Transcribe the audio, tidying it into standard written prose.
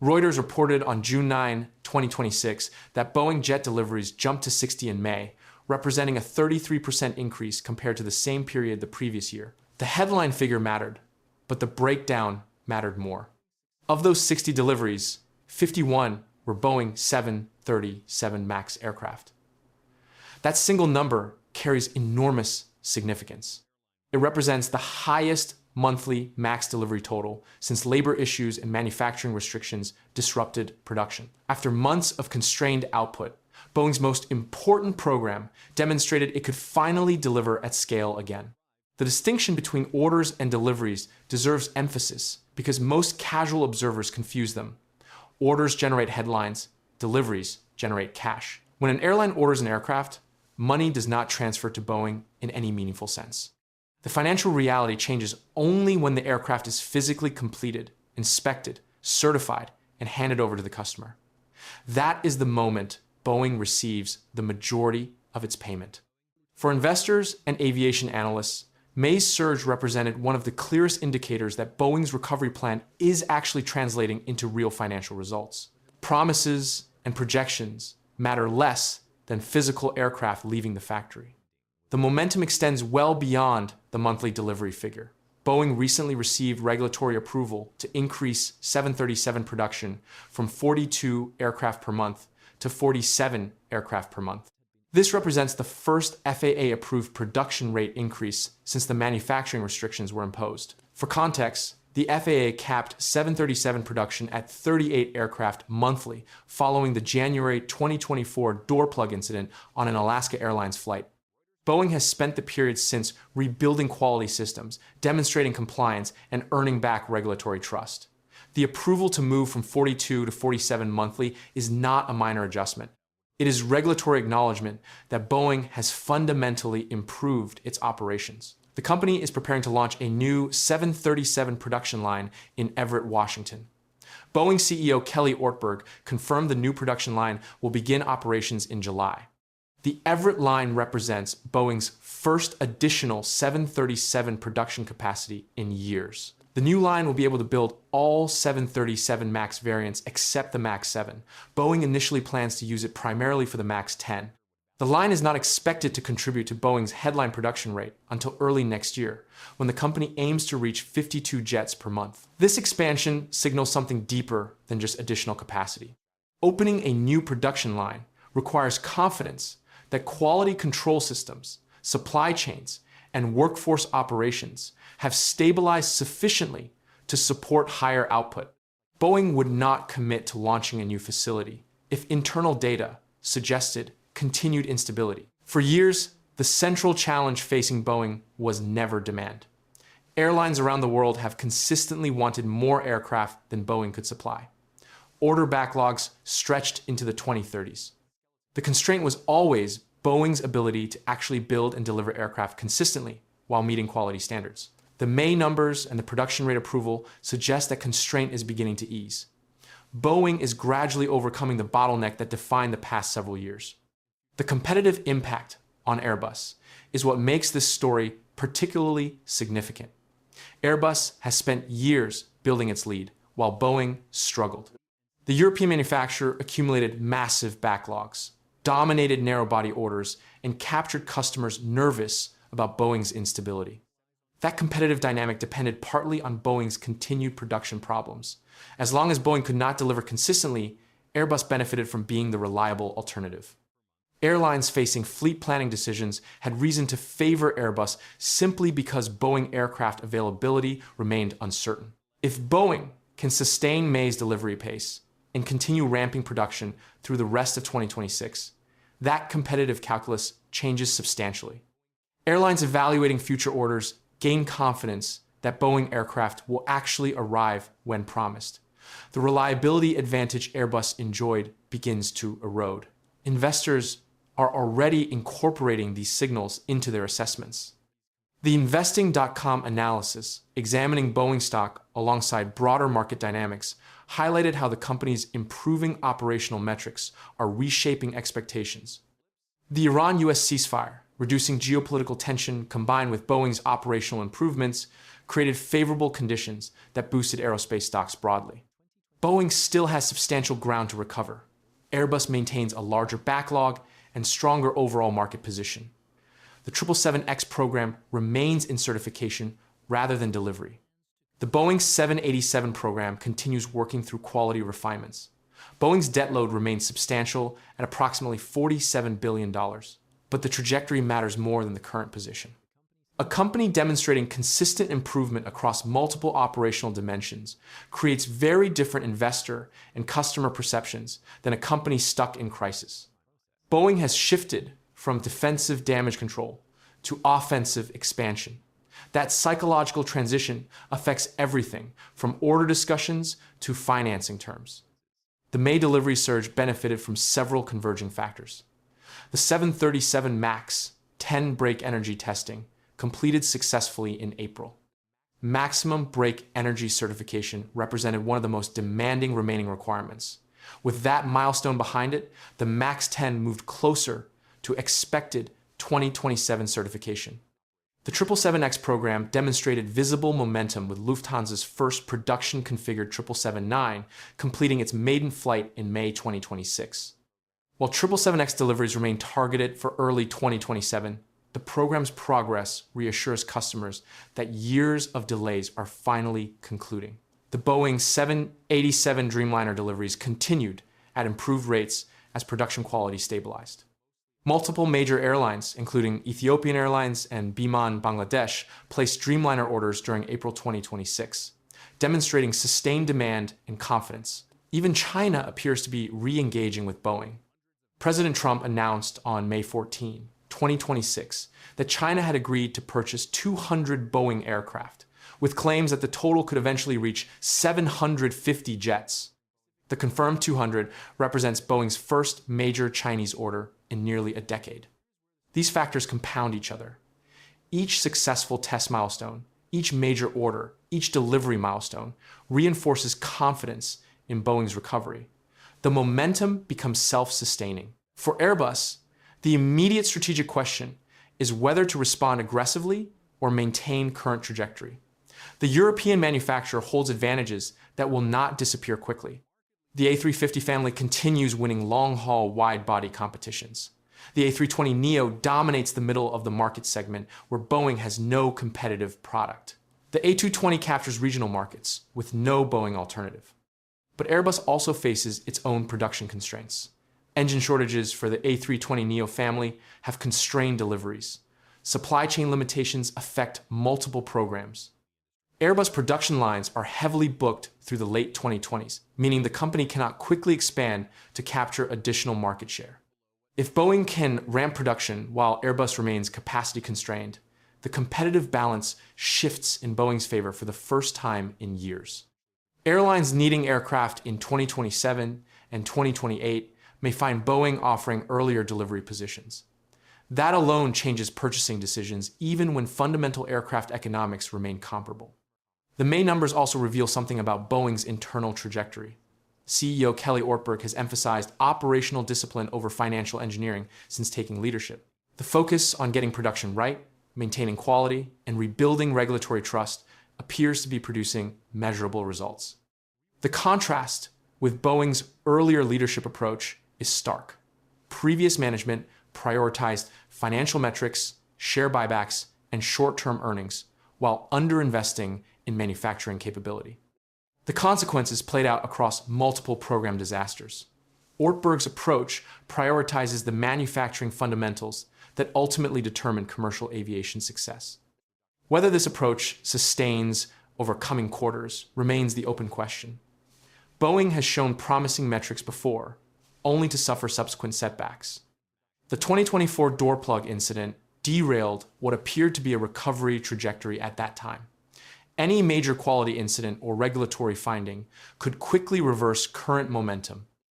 Reuters reported on June 9, 2026, that Boeing jet deliveries jumped to 60 in May, representing a 33% increase compared to the same period the previous year. The headline figure mattered, but the breakdown mattered more. Of those 60 deliveries, 51 were Boeing 737 MAX aircraft. That single number carries enormous significance. It represents the highest monthly MAX delivery total since labor issues and manufacturing restrictions disrupted production. After months of constrained output, Boeing's most important program demonstrated it could finally deliver at scale again. The distinction between orders and deliveries deserves emphasis because most casual observers confuse them. Orders generate headlines, deliveries generate cash. When an airline orders an aircraft, money does not transfer to Boeing in any meaningful sense. The financial reality changes only when the aircraft is physically completed, inspected, certified, and handed over to the customer. That is the moment Boeing receives the majority of its payment. For investors and aviation analysts, May's surge represented one of the clearest indicators that Boeing's recovery plan is actually translating into real financial results. Promises and projections matter less than physical aircraft leaving the factory. The momentum extends well beyond the monthly delivery figure. Boeing recently received regulatory approval to increase 737 production from 42 aircraft per month to 47 aircraft per month. This represents the first FAA-approved production rate increase since the manufacturing restrictions were imposed. For context, the FAA capped 737 production at 38 aircraft monthly following the January 2024 door plug incident on an Alaska Airlines flight. Boeing has spent the period since rebuilding quality systems, demonstrating compliance, and earning back regulatory trust. The approval to move from 42 to 47 monthly is not a minor adjustment. It is regulatory acknowledgement that Boeing has fundamentally improved its operations. The company is preparing to launch a new 737 production line in Everett, Washington. Boeing CEO Kelly Ortberg confirmed the new production line will begin operations in July. The Everett line represents Boeing's first additional 737 production capacity in years. The new line will be able to build all 737 MAX variants except the MAX 7. Boeing initially plans to use it primarily for the MAX 10. The line is not expected to contribute to Boeing's headline production rate until early next year, when the company aims to reach 52 jets per month. This expansion signals something deeper than just additional capacity. Opening a new production line requires confidence that quality control systems, supply chains, and workforce operations have stabilized sufficiently to support higher output. Boeing would not commit to launching a new facility if internal data suggested continued instability. For years, the central challenge facing Boeing was never demand. Airlines around the world have consistently wanted more aircraft than Boeing could supply. Order backlogs stretched into the 2030s. The constraint was always Boeing's ability to actually build and deliver aircraft consistently while meeting quality standards. The May numbers and the production rate approval suggest that constraint is beginning to ease. Boeing is gradually overcoming the bottleneck that defined the past several years. The competitive impact on Airbus is what makes this story particularly significant. Airbus has spent years building its lead, while Boeing struggled. The European manufacturer accumulated massive backlogs, dominated narrow-body orders, and captured customers nervous about Boeing's instability. That competitive dynamic depended partly on Boeing's continued production problems. As long as Boeing could not deliver consistently, Airbus benefited from being the reliable alternative. Airlines facing fleet planning decisions had reason to favor Airbus simply because Boeing aircraft availability remained uncertain. If Boeing can sustain May's delivery pace and continue ramping production through the rest of 2026, that competitive calculus changes substantially. Airlines evaluating future orders gain confidence that Boeing aircraft will actually arrive when promised. The reliability advantage Airbus enjoyed begins to erode. Investors are already incorporating these signals into their assessments. The Investing.com analysis, examining Boeing stock alongside broader market dynamics, highlighted how the company's improving operational metrics are reshaping expectations. The Iran-US ceasefire, reducing geopolitical tension combined with Boeing's operational improvements, created favorable conditions that boosted aerospace stocks broadly. Boeing still has substantial ground to recover. Airbus maintains a larger backlog and stronger overall market position. The 777X program remains in certification rather than delivery. The Boeing 787 program continues working through quality refinements. Boeing's debt load remains substantial at approximately $47 billion, but the trajectory matters more than the current position. A company demonstrating consistent improvement across multiple operational dimensions creates very different investor and customer perceptions than a company stuck in crisis. Boeing has shifted from defensive damage control to offensive expansion. That psychological transition affects everything from order discussions to financing terms. The May delivery surge benefited from several converging factors. The 737 MAX 10 brake energy testing completed successfully in April. Maximum brake energy certification represented one of the most demanding remaining requirements. With that milestone behind it, the MAX 10 moved closer to expected 2027 certification. The 777X program demonstrated visible momentum with Lufthansa's first production-configured 777-9 completing its maiden flight in May 2026. While 777X deliveries remain targeted for early 2027, the program's progress reassures customers that years of delays are finally concluding. The Boeing 787 Dreamliner deliveries continued at improved rates as production quality stabilized. Multiple major airlines, including Ethiopian Airlines and Biman Bangladesh, placed Dreamliner orders during April 2026, demonstrating sustained demand and confidence. Even China appears to be re-engaging with Boeing. President Trump announced on May 14, 2026, that China had agreed to purchase 200 Boeing aircraft, with claims that the total could eventually reach 750 jets. The confirmed 200 represents Boeing's first major Chinese order in nearly a decade. These factors compound each other. Each successful test milestone, each major order, each delivery milestone reinforces confidence in Boeing's recovery. The momentum becomes self-sustaining. For Airbus, the immediate strategic question is whether to respond aggressively or maintain current trajectory. The European manufacturer holds advantages that will not disappear quickly. The A350 family continues winning long-haul wide-body competitions. The A320neo dominates the middle of the market segment where Boeing has no competitive product. The A220 captures regional markets with no Boeing alternative. But Airbus also faces its own production constraints. Engine shortages for the A320neo family have constrained deliveries. Supply chain limitations affect multiple programs. Airbus production lines are heavily booked through the late 2020s, meaning the company cannot quickly expand to capture additional market share. If Boeing can ramp production while Airbus remains capacity constrained, the competitive balance shifts in Boeing's favor for the first time in years. Airlines needing aircraft in 2027 and 2028 may find Boeing offering earlier delivery positions. That alone changes purchasing decisions even when fundamental aircraft economics remain comparable. The May numbers also reveal something about Boeing's internal trajectory. CEO Kelly Ortberg has emphasized operational discipline over financial engineering since taking leadership. The focus on getting production right, maintaining quality, and rebuilding regulatory trust appears to be producing measurable results. The contrast with Boeing's earlier leadership approach is stark. Previous management prioritized financial metrics, share buybacks, and short-term earnings while underinvesting in manufacturing capability. The consequences played out across multiple program disasters. Ortberg's approach prioritizes the manufacturing fundamentals that ultimately determine commercial aviation success. Whether this approach sustains over coming quarters remains the open question. Boeing has shown promising metrics before, only to suffer subsequent setbacks. The 2024 door plug incident derailed what appeared to be a recovery trajectory at that time. Any major quality incident or regulatory finding could quickly reverse current momentum.